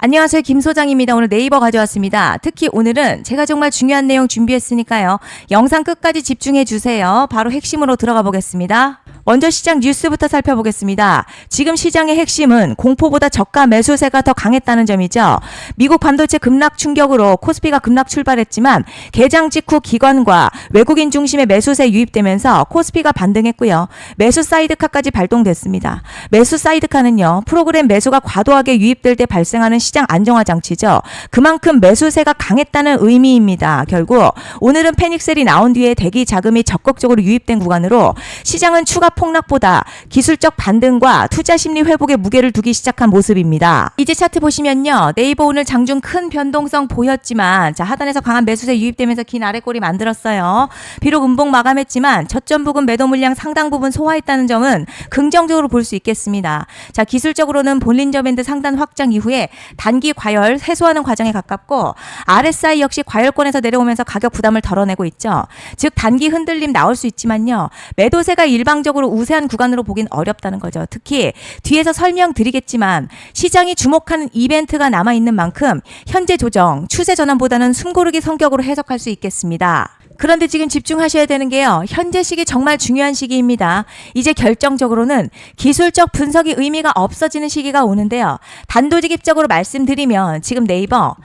안녕하세요. 김 소장입니다. 오늘 네이버 가져왔습니다. 특히 오늘은 제가 정말 중요한 내용 준비했으니까요. 영상 끝까지 집중해 주세요. 바로 핵심으로 들어가 보겠습니다. 먼저 시장 뉴스부터 살펴보겠습니다. 지금 시장의 핵심은 공포보다 저가 매수세가 더 강했다는 점이죠. 미국 반도체 급락 충격으로 코스피가 급락 출발했지만 개장 직후 기관과 외국인 중심의 매수세 유입되면서 코스피가 반등했고요. 매수 사이드카까지 발동됐습니다. 매수 사이드카는요, 프로그램 매수가 과도하게 유입될 때 발생하는 시장 안정화 장치죠. 그만큼 매수세가 강했다는 의미입니다. 결국 오늘은 패닉셀이 나온 뒤에 대기 자금이 적극적으로 유입된 구간으로 시장은 추가 폭락보다 기술적 반등과 투자 심리 회복에 무게를 두기 시작한 모습입니다. 이제 차트 보시면요. 네이버 오늘 장중 큰 변동성 보였지만 하단에서 강한 매수세 유입되면서 긴 아래꼬리 만들었어요. 비록 음봉 마감했지만 저점 부근 매도 물량 상당 부분 소화했다는 점은 긍정적으로 볼 수 있겠습니다. 기술적으로는 볼린저 밴드 상단 확장 이후에 단기 과열 해소하는 과정에 가깝고 RSI 역시 과열권에서 내려오면서 가격 부담을 덜어내고 있죠. 즉 단기 흔들림 나올 수 있지만요. 매도세가 일방적으로 우세한 구간으로 보긴 어렵다는 거죠. 특히 뒤에서 설명드리겠지만 시장이 주목하는 이벤트가 남아있는 만큼 현재 조정, 추세 전환보다는 숨고르기 성격으로 해석할 수 있겠습니다. 그런데 지금 집중하셔야 되는 게요. 현재 시기 정말 중요한 시기입니다. 이제 결정적으로는 기술적 분석이 의미가 없어지는 시기가 오는데요. 단도직입적으로 말씀드리면 지금 네이버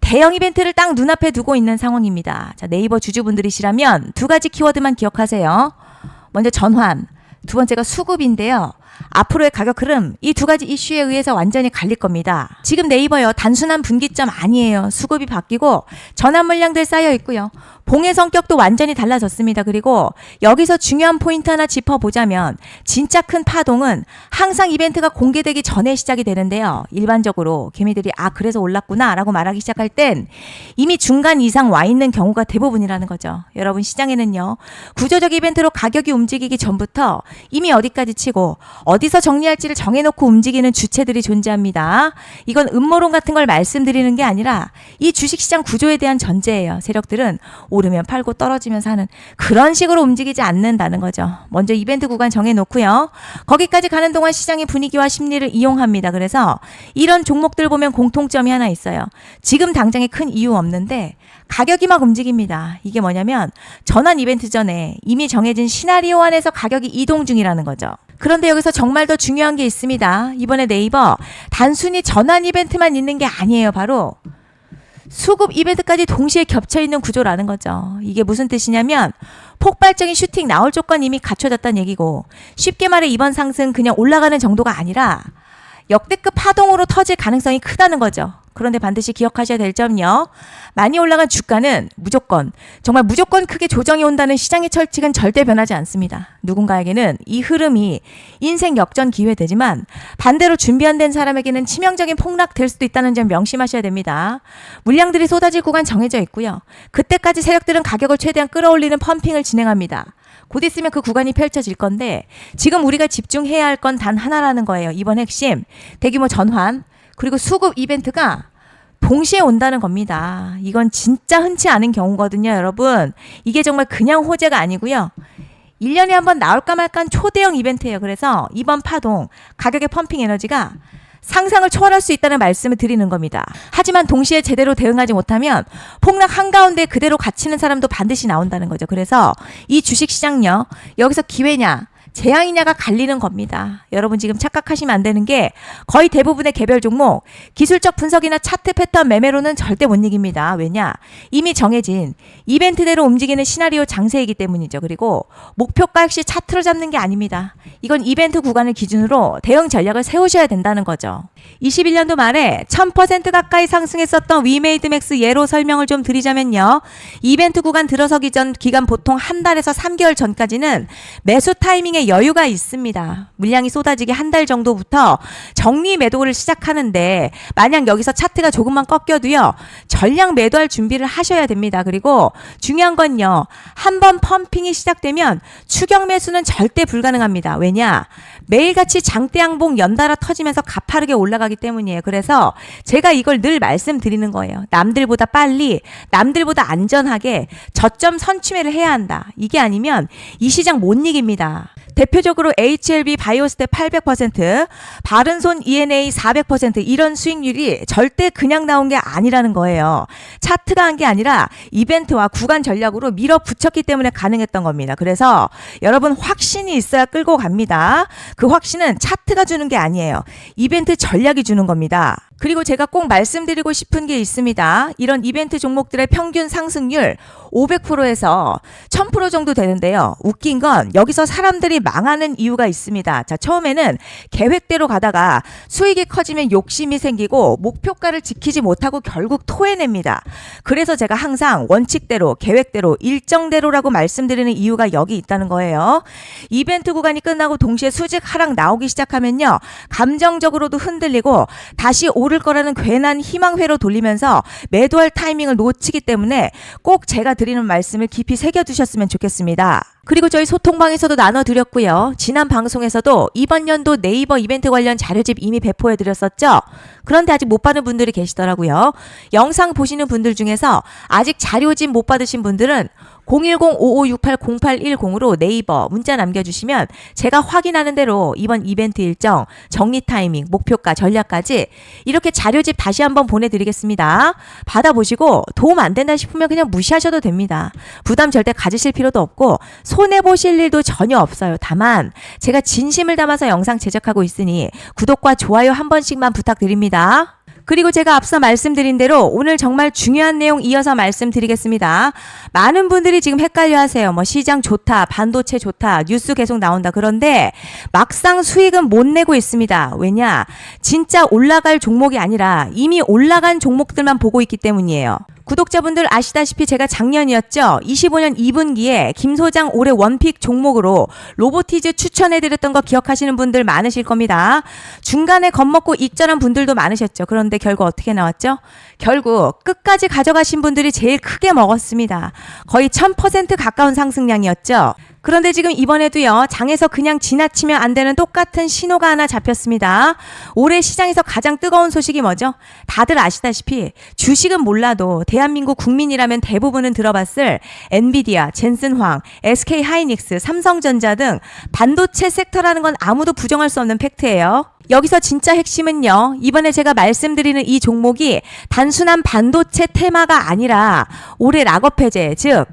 대형 이벤트를 딱 눈앞에 두고 있는 상황입니다. 네이버 주주분들이시라면 두 가지 키워드만 기억하세요. 먼저 전환, 두 번째가 수급인데요. 앞으로의 가격 흐름, 이 두 가지 이슈에 의해서 완전히 갈릴 겁니다. 지금 네이버요, 단순한 분기점 아니에요. 수급이 바뀌고 전환 물량들 쌓여 있고요. 봉의 성격도 완전히 달라졌습니다. 그리고 여기서 중요한 포인트 하나 짚어보자면 진짜 큰 파동은 항상 이벤트가 공개되기 전에 시작이 되는데요. 일반적으로 개미들이 그래서 올랐구나 라고 말하기 시작할 땐 이미 중간 이상 와 있는 경우가 대부분이라는 거죠. 여러분, 시장에는요, 구조적 이벤트로 가격이 움직이기 전부터 이미 어디까지 치고 어디서 정리할지를 정해놓고 움직이는 주체들이 존재합니다. 이건 음모론 같은 걸 말씀드리는 게 아니라 이 주식시장 구조에 대한 전제예요. 세력들은 오르면 팔고 떨어지면 사는 그런 식으로 움직이지 않는다는 거죠. 먼저 이벤트 구간 정해놓고요. 거기까지 가는 동안 시장의 분위기와 심리를 이용합니다. 그래서 이런 종목들 보면 공통점이 하나 있어요. 지금 당장에 큰 이유 없는데 가격이 막 움직입니다. 이게 뭐냐면 전환 이벤트 전에 이미 정해진 시나리오 안에서 가격이 이동 중이라는 거죠. 그런데 여기서 정말 더 중요한 게 있습니다. 이번에 네이버 단순히 전환 이벤트만 있는 게 아니에요. 바로 수급 이벤트까지 동시에 겹쳐있는 구조라는 거죠. 이게 무슨 뜻이냐면 폭발적인 슈팅 나올 조건 이미 갖춰졌다는 얘기고, 쉽게 말해 이번 상승 그냥 올라가는 정도가 아니라 역대급 파동으로 터질 가능성이 크다는 거죠. 그런데 반드시 기억하셔야 될 점요. 많이 올라간 주가는 정말 무조건 크게 조정이 온다는 시장의 철칙은 절대 변하지 않습니다. 누군가에게는 이 흐름이 인생 역전 기회 되지만 반대로 준비 안 된 사람에게는 치명적인 폭락 될 수도 있다는 점 명심하셔야 됩니다. 물량들이 쏟아질 구간 정해져 있고요. 그때까지 세력들은 가격을 최대한 끌어올리는 펌핑을 진행합니다. 곧 있으면 그 구간이 펼쳐질 건데 지금 우리가 집중해야 할 건 단 하나라는 거예요. 이번 핵심, 대규모 전환, 그리고 수급 이벤트가 동시에 온다는 겁니다. 이건 진짜 흔치 않은 경우거든요, 여러분. 이게 정말 그냥 호재가 아니고요. 1년에 한 번 나올까 말까 초대형 이벤트예요. 그래서 이번 파동, 가격의 펌핑 에너지가 상상을 초월할 수 있다는 말씀을 드리는 겁니다. 하지만 동시에 제대로 대응하지 못하면 폭락 한가운데 그대로 갇히는 사람도 반드시 나온다는 거죠. 그래서 이 주식시장요, 여기서 기회냐 재앙이냐가 갈리는 겁니다. 여러분, 지금 착각하시면 안 되는 게 거의 대부분의 개별 종목 기술적 분석이나 차트 패턴 매매로는 절대 못 이깁니다. 왜냐? 이미 정해진 이벤트대로 움직이는 시나리오 장세이기 때문이죠. 그리고 목표가 역시 차트로 잡는 게 아닙니다. 이건 이벤트 구간을 기준으로 대응 전략을 세우셔야 된다는 거죠. 21년도 말에 1000% 가까이 상승했었던 위메이드맥스 예로 설명을 좀 드리자면요. 이벤트 구간 들어서기 전 기간 보통 한 달에서 3개월 전까지는 매수 타이밍에 여유가 있습니다. 물량이 쏟아지기 한 달 정도부터 정리 매도를 시작하는데 만약 여기서 차트가 조금만 꺾여도요. 전량 매도할 준비를 하셔야 됩니다. 그리고 중요한 건요. 한번 펌핑이 시작되면 추격 매수는 절대 불가능합니다. 왜냐? 매일같이 장대 양봉 연달아 터지면서 가파르게 올라가기 때문이에요. 그래서 제가 이걸 늘 말씀드리는 거예요. 남들보다 빨리, 남들보다 안전하게 저점 선취매를 해야 한다. 이게 아니면 이 시장 못 이깁니다. 대표적으로 HLB 바이오스텝 800%, 바른손 ENA 400% 이런 수익률이 절대 그냥 나온 게 아니라는 거예요. 차트가 한 게 아니라 이벤트와 구간 전략으로 밀어붙였기 때문에 가능했던 겁니다. 그래서 여러분 확신이 있어야 끌고 갑니다. 그 확신은 차트가 주는 게 아니에요. 이벤트 전략이 주는 겁니다. 그리고 제가 꼭 말씀드리고 싶은 게 있습니다. 이런 이벤트 종목들의 평균 상승률 500%에서 1000% 정도 되는데요. 웃긴 건 여기서 사람들이 망하는 이유가 있습니다. 자, 처음에는 계획대로 가다가 수익이 커지면 욕심이 생기고 목표가를 지키지 못하고 결국 토해냅니다. 그래서 제가 항상 원칙대로, 계획대로, 일정대로라고 말씀드리는 이유가 여기 있다는 거예요. 이벤트 구간이 끝나고 동시에 수직 하락 나오기 시작하면요. 감정적으로도 흔들리고 다시 오를 거라는 괜한 희망회로 돌리면서 매도할 타이밍을 놓치기 때문에 꼭 제가 드리는 말씀을 깊이 새겨두셨으면 좋겠습니다. 그리고 저희 소통방에서도 나눠드렸고요. 지난 방송에서도 이번 연도 네이버 이벤트 관련 자료집 이미 배포해드렸었죠. 그런데 아직 못 받은 분들이 계시더라고요. 영상 보시는 분들 중에서 아직 자료집 못 받으신 분들은 010-5568-0810으로 네이버 문자 남겨주시면 제가 확인하는 대로 이번 이벤트 일정, 정리 타이밍, 목표가, 전략까지 이렇게 자료집 다시 한번 보내드리겠습니다. 받아보시고 도움 안 된다 싶으면 그냥 무시하셔도 됩니다. 부담 절대 가지실 필요도 없고 손해보실 일도 전혀 없어요. 다만 제가 진심을 담아서 영상 제작하고 있으니 구독과 좋아요 한 번씩만 부탁드립니다. 그리고 제가 앞서 말씀드린 대로 오늘 정말 중요한 내용 이어서 말씀드리겠습니다. 많은 분들이 지금 헷갈려 하세요. 뭐 시장 좋다, 반도체 좋다, 뉴스 계속 나온다. 그런데 막상 수익은 못 내고 있습니다. 왜냐? 진짜 올라갈 종목이 아니라 이미 올라간 종목들만 보고 있기 때문이에요. 구독자분들 아시다시피 제가 작년이었죠. 25년 2분기에 김 소장 올해 원픽 종목으로 로보티즈 추천해드렸던 거 기억하시는 분들 많으실 겁니다. 중간에 겁먹고 익절한 분들도 많으셨죠. 그런데 결국 어떻게 나왔죠? 결국 끝까지 가져가신 분들이 제일 크게 먹었습니다. 거의 1000% 가까운 상승량이었죠. 그런데 지금 이번에도요, 장에서 그냥 지나치면 안 되는 똑같은 신호가 하나 잡혔습니다. 올해 시장에서 가장 뜨거운 소식이 뭐죠? 다들 아시다시피 주식은 몰라도 대한민국 국민이라면 대부분은 들어봤을 엔비디아, 젠슨황, SK하이닉스, 삼성전자 등 반도체 섹터라는 건 아무도 부정할 수 없는 팩트예요. 여기서 진짜 핵심은요, 이번에 제가 말씀드리는 이 종목이 단순한 반도체 테마가 아니라 올해 락업 해제, 즉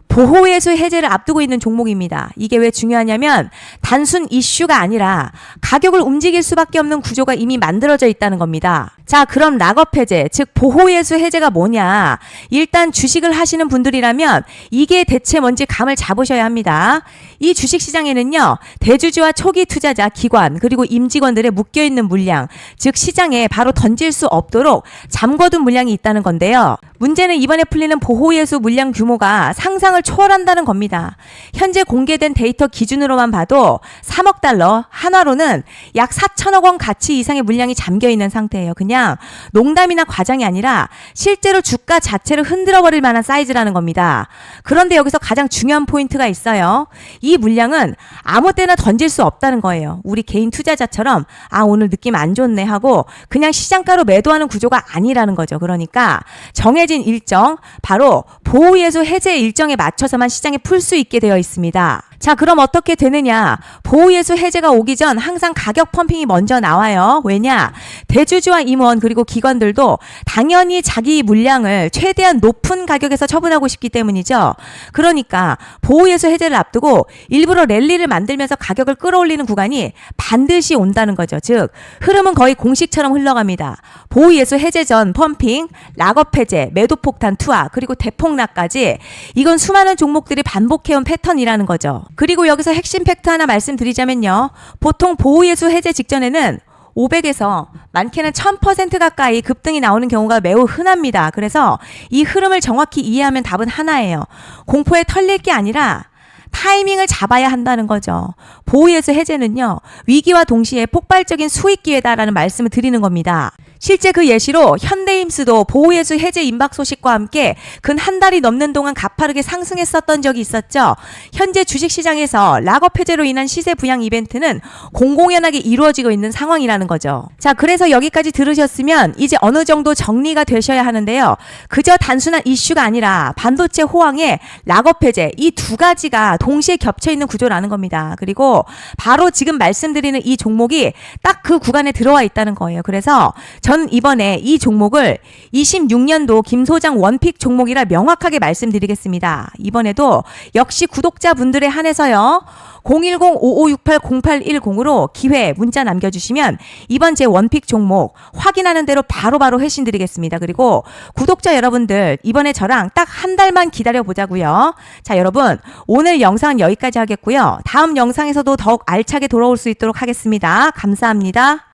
보호예수 해제를 앞두고 있는 종목입니다. 이게 왜 중요하냐면 단순 이슈가 아니라 가격을 움직일 수밖에 없는 구조가 이미 만들어져 있다는 겁니다. 자, 그럼 락업 해제, 즉 보호예수 해제가 뭐냐? 일단 주식을 하시는 분들이라면 이게 대체 뭔지 감을 잡으셔야 합니다. 이 주식시장에는요, 대주주와 초기 투자자, 기관, 그리고 임직원들의 묶여있는 물량, 즉 시장에 바로 던질 수 없도록 잠궈둔 물량이 있다는 건데요. 문제는 이번에 풀리는 보호예수 물량 규모가 상상을 초월한다는 겁니다. 현재 공개된 데이터 기준으로만 봐도 3억 달러, 한화로는 약 4천억 원 가치 이상의 물량이 잠겨있는 상태예요. 그냥 농담이나 과장이 아니라 실제로 주가 자체를 흔들어버릴 만한 사이즈라는 겁니다. 그런데 여기서 가장 중요한 포인트가 있어요. 이 물량은 아무 때나 던질 수 없다는 거예요. 우리 개인 투자자처럼 오늘 느낌 안 좋네 하고 그냥 시장가로 매도하는 구조가 아니라는 거죠. 그러니까 정해진 일정, 바로 보호예수 해제 일정에 맞춰서만 시장에 풀 수 있게 되어 있습니다. 자, 그럼 어떻게 되느냐? 보호예수 해제가 오기 전 항상 가격 펌핑이 먼저 나와요. 왜냐? 대주주와 임원 그리고 기관들도 당연히 자기 물량을 최대한 높은 가격에서 처분하고 싶기 때문이죠. 그러니까 보호예수 해제를 앞두고 일부러 랠리를 만들면서 가격을 끌어올리는 구간이 반드시 온다는 거죠. 즉 흐름은 거의 공식처럼 흘러갑니다. 보호예수 해제 전 펌핑, 락업 해제, 매도 폭탄 투하, 그리고 대폭락까지 이건 수많은 종목들이 반복해온 패턴이라는 거죠. 그리고 여기서 핵심 팩트 하나 말씀드리자면요. 보통 보호예수 해제 직전에는 500에서 많게는 1000% 가까이 급등이 나오는 경우가 매우 흔합니다. 그래서 이 흐름을 정확히 이해하면 답은 하나예요. 공포에 털릴 게 아니라 타이밍을 잡아야 한다는 거죠. 보호예수 해제는요, 위기와 동시에 폭발적인 수익 기회다라는 말씀을 드리는 겁니다. 실제 그 예시로 현대임스도 보호예수 해제 임박 소식과 함께 근 한 달이 넘는 동안 가파르게 상승했었던 적이 있었죠. 현재 주식시장에서 락업 해제로 인한 시세 부양 이벤트는 공공연하게 이루어지고 있는 상황이라는 거죠. 자, 그래서 여기까지 들으셨으면 이제 어느 정도 정리가 되셔야 하는데요. 그저 단순한 이슈가 아니라 반도체 호황에 락업 해제 이 두 가지가 동시에 겹쳐 있는 구조라는 겁니다. 그리고 바로 지금 말씀드리는 이 종목이 딱 그 구간에 들어와 있다는 거예요. 그래서 전 이번에 이 종목을 26년도 김 소장 원픽 종목이라 명확하게 말씀드리겠습니다. 이번에도 역시 구독자분들에 한해서요. 010-5568-0810으로 기회 문자 남겨주시면 이번 제 원픽 종목 확인하는 대로 바로바로 회신 드리겠습니다. 그리고 구독자 여러분들 이번에 저랑 딱 한 달만 기다려보자고요. 자, 여러분 오늘 영상은 여기까지 하겠고요. 다음 영상에서도 더욱 알차게 돌아올 수 있도록 하겠습니다. 감사합니다.